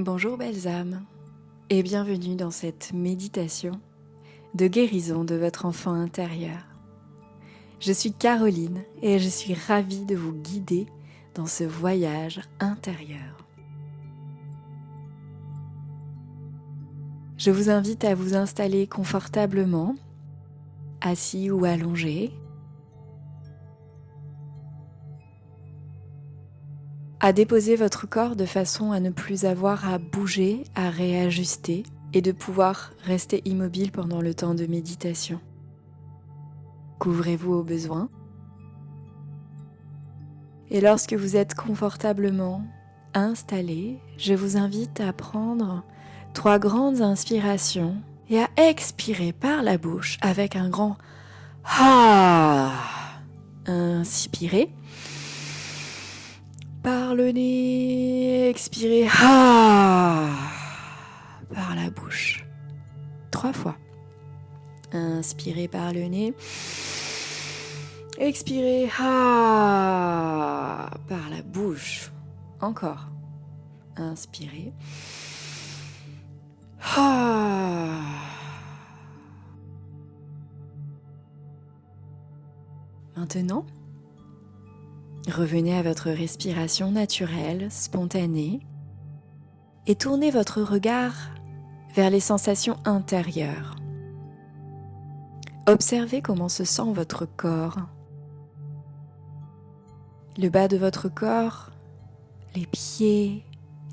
Bonjour belles âmes et bienvenue dans cette méditation de guérison de votre enfant intérieur. Je suis Caroline et je suis ravie de vous guider dans ce voyage intérieur. Je vous invite à vous installer confortablement, assis ou allongé, à déposer votre corps de façon à ne plus avoir à bouger, à réajuster et de pouvoir rester immobile pendant le temps de méditation. Couvrez-vous au besoin. Et lorsque vous êtes confortablement installé, je vous invite à prendre 3 grandes inspirations et à expirer par la bouche avec un grand Ah. Inspirez par le nez, expirez Ah par la bouche. 3 fois. Inspirez par le nez. Expirez par la bouche. Encore. Inspirez. Maintenant, revenez à votre respiration naturelle, spontanée, et tournez votre regard vers les sensations intérieures. Observez comment se sent votre corps. Le bas de votre corps, les pieds,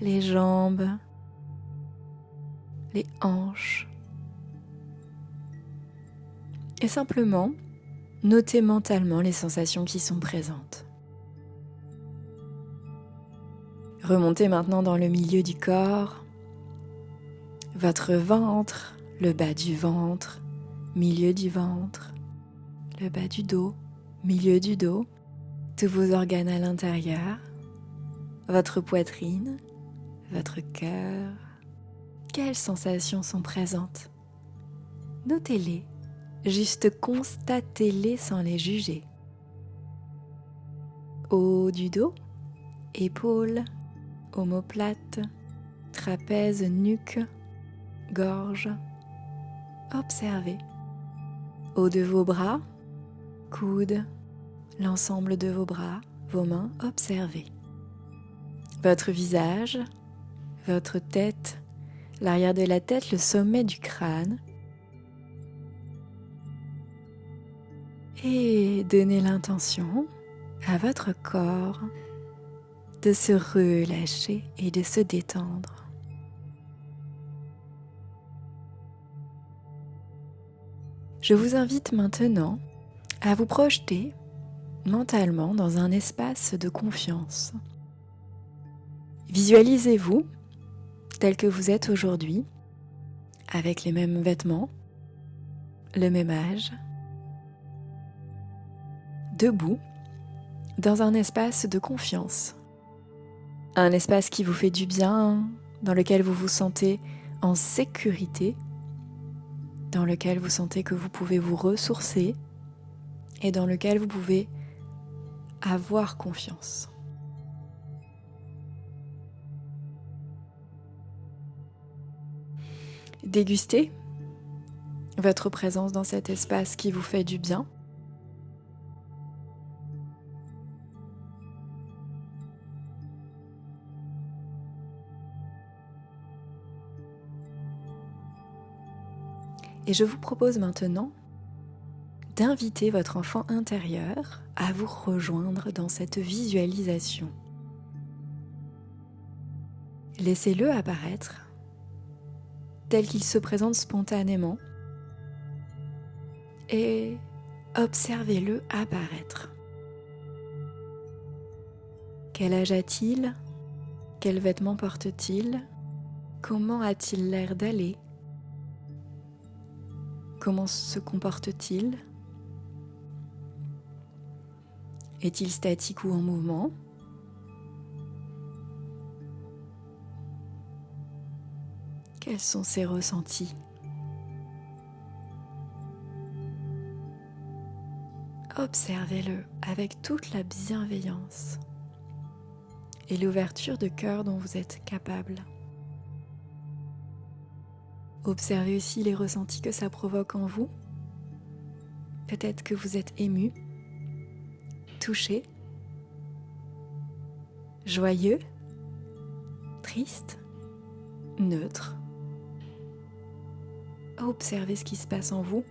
les jambes, les hanches. Et simplement, notez mentalement les sensations qui sont présentes. Remontez maintenant dans le milieu du corps, votre ventre, le bas du ventre, milieu du ventre, le bas du dos, milieu du dos, tous vos organes à l'intérieur, votre poitrine, votre cœur. Quelles sensations sont présentes? Notez-les, juste constatez-les sans les juger. Haut du dos, épaules, omoplate, trapèze, nuque, gorge. Observez. Haut de vos bras, coudes, l'ensemble de vos bras, vos mains, observez. Votre visage, votre tête, l'arrière de la tête, le sommet du crâne. Et donnez l'intention à votre corps de se relâcher et de se détendre. Je vous invite maintenant à vous projeter mentalement dans un espace de confiance. Visualisez-vous tel que vous êtes aujourd'hui, avec les mêmes vêtements, le même âge, debout, dans un espace de confiance. Un espace qui vous fait du bien, dans lequel vous vous sentez en sécurité, dans lequel vous sentez que vous pouvez vous ressourcer et dans lequel vous pouvez avoir confiance. Dégustez votre présence dans cet espace qui vous fait du bien. Et je vous propose maintenant d'inviter votre enfant intérieur à vous rejoindre dans cette visualisation. Laissez-le apparaître tel qu'il se présente spontanément et observez-le apparaître. Quel âge a-t-il? Quels vêtements porte-t-il? Comment a-t-il l'air d'aller? Comment se comporte-t-il? Est-il statique ou en mouvement? Quels sont ses ressentis? Observez-le avec toute la bienveillance et l'ouverture de cœur dont vous êtes capable. Observez aussi les ressentis que ça provoque en vous. Peut-être que vous êtes ému, touché, joyeux, triste, neutre. Observez ce qui se passe en vous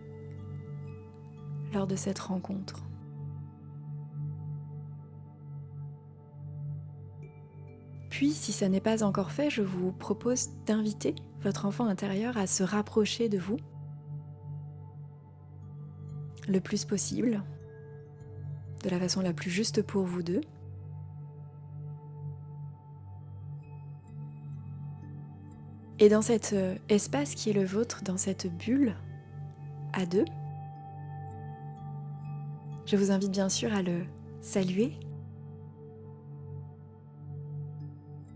lors de cette rencontre. Puis, si ça n'est pas encore fait, je vous propose d'inviter votre enfant intérieur à se rapprocher de vous le plus possible, de la façon la plus juste pour vous deux. Et dans cet espace qui est le vôtre, dans cette bulle à deux, je vous invite bien sûr à le saluer.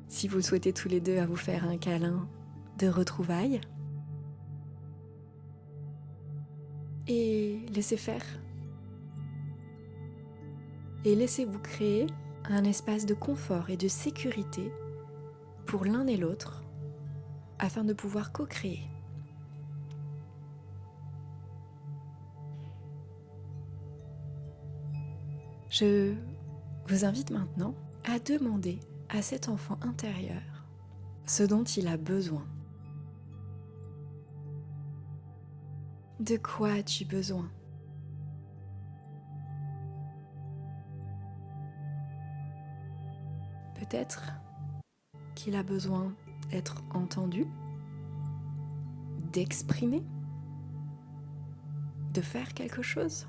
Si vous le souhaitez tous les deux, à vous faire un câlin de retrouvailles. Et laissez faire. Et laissez-vous créer un espace de confort et de sécurité pour l'un et l'autre, afin de pouvoir co-créer. Je vous invite maintenant à demander à cet enfant intérieur ce dont il a besoin. De quoi as-tu besoin ? Peut-être qu'il a besoin d'être entendu, d'exprimer, de faire quelque chose,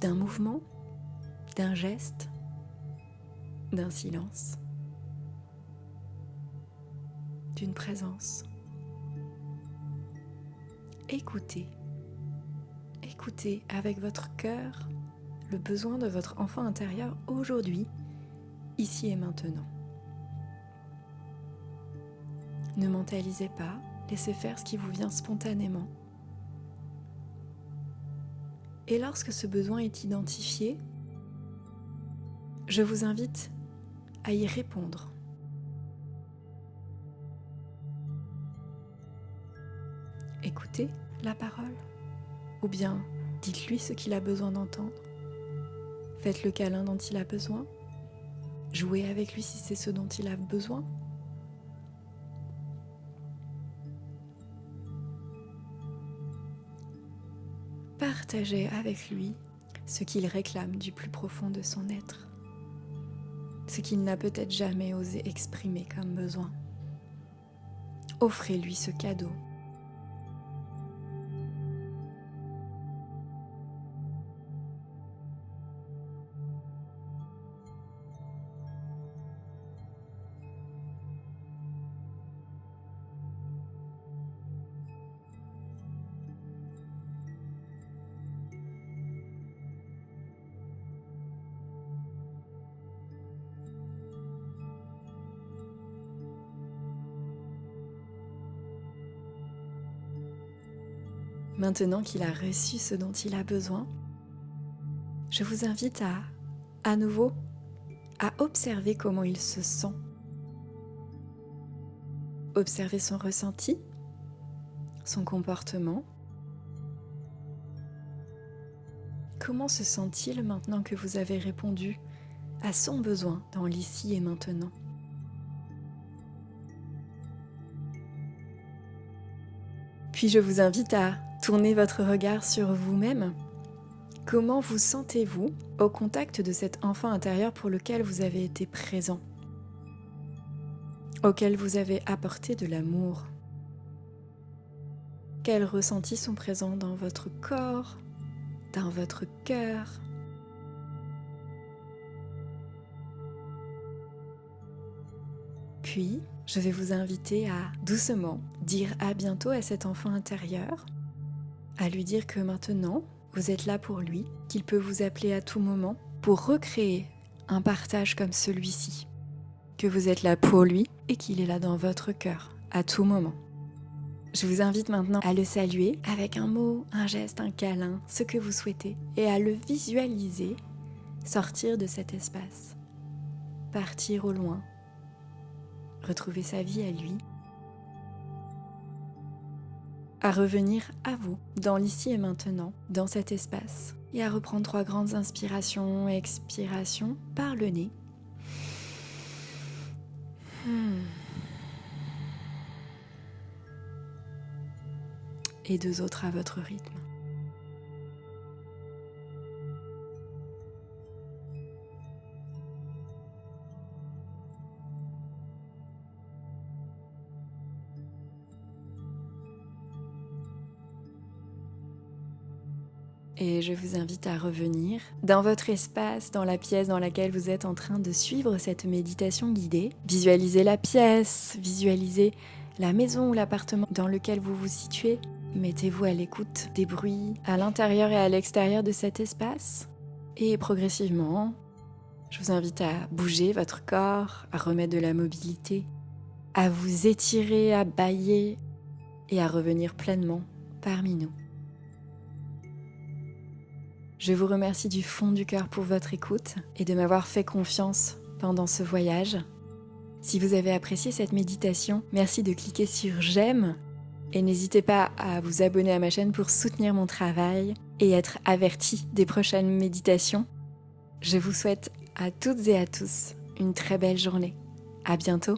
d'un mouvement, d'un geste, d'un silence, d'une présence. Écoutez avec votre cœur le besoin de votre enfant intérieur aujourd'hui, ici et maintenant. Ne mentalisez pas, laissez faire ce qui vous vient spontanément. Et lorsque ce besoin est identifié, je vous invite à y répondre. Écoutez la parole, ou bien dites-lui ce qu'il a besoin d'entendre. Faites le câlin dont il a besoin. Jouez avec lui si c'est ce dont il a besoin. Partagez avec lui ce qu'il réclame du plus profond de son être, ce qu'il n'a peut-être jamais osé exprimer comme besoin. Offrez-lui ce cadeau. Maintenant qu'il a reçu ce dont il a besoin, je vous invite à nouveau, à observer comment il se sent. Observez son ressenti, son comportement. Comment se sent-il maintenant que vous avez répondu à son besoin dans l'ici et maintenant ? Puis je vous invite à tourner votre regard sur vous-même. Comment vous sentez-vous au contact de cet enfant intérieur pour lequel vous avez été présent, auquel vous avez apporté de l'amour ? Quels ressentis sont présents dans votre corps, dans votre cœur ? Puis, je vais vous inviter à doucement dire à bientôt à cet enfant intérieur, à lui dire que maintenant, vous êtes là pour lui, qu'il peut vous appeler à tout moment pour recréer un partage comme celui-ci, que vous êtes là pour lui et qu'il est là dans votre cœur à tout moment. Je vous invite maintenant à le saluer avec un mot, un geste, un câlin, ce que vous souhaitez, et à le visualiser sortir de cet espace, partir au loin, retrouver sa vie à lui, à revenir à vous, dans l'ici et maintenant, dans cet espace, et à reprendre 3 grandes inspirations et expirations par le nez. Et 2 autres à votre rythme. Et je vous invite à revenir dans votre espace, dans la pièce dans laquelle vous êtes en train de suivre cette méditation guidée. Visualisez la pièce, visualisez la maison ou l'appartement dans lequel vous vous situez. Mettez-vous à l'écoute des bruits à l'intérieur et à l'extérieur de cet espace. Et progressivement, je vous invite à bouger votre corps, à remettre de la mobilité, à vous étirer, à bâiller et à revenir pleinement parmi nous. Je vous remercie du fond du cœur pour votre écoute et de m'avoir fait confiance pendant ce voyage. Si vous avez apprécié cette méditation, merci de cliquer sur j'aime et n'hésitez pas à vous abonner à ma chaîne pour soutenir mon travail et être averti des prochaines méditations. Je vous souhaite à toutes et à tous une très belle journée. À bientôt.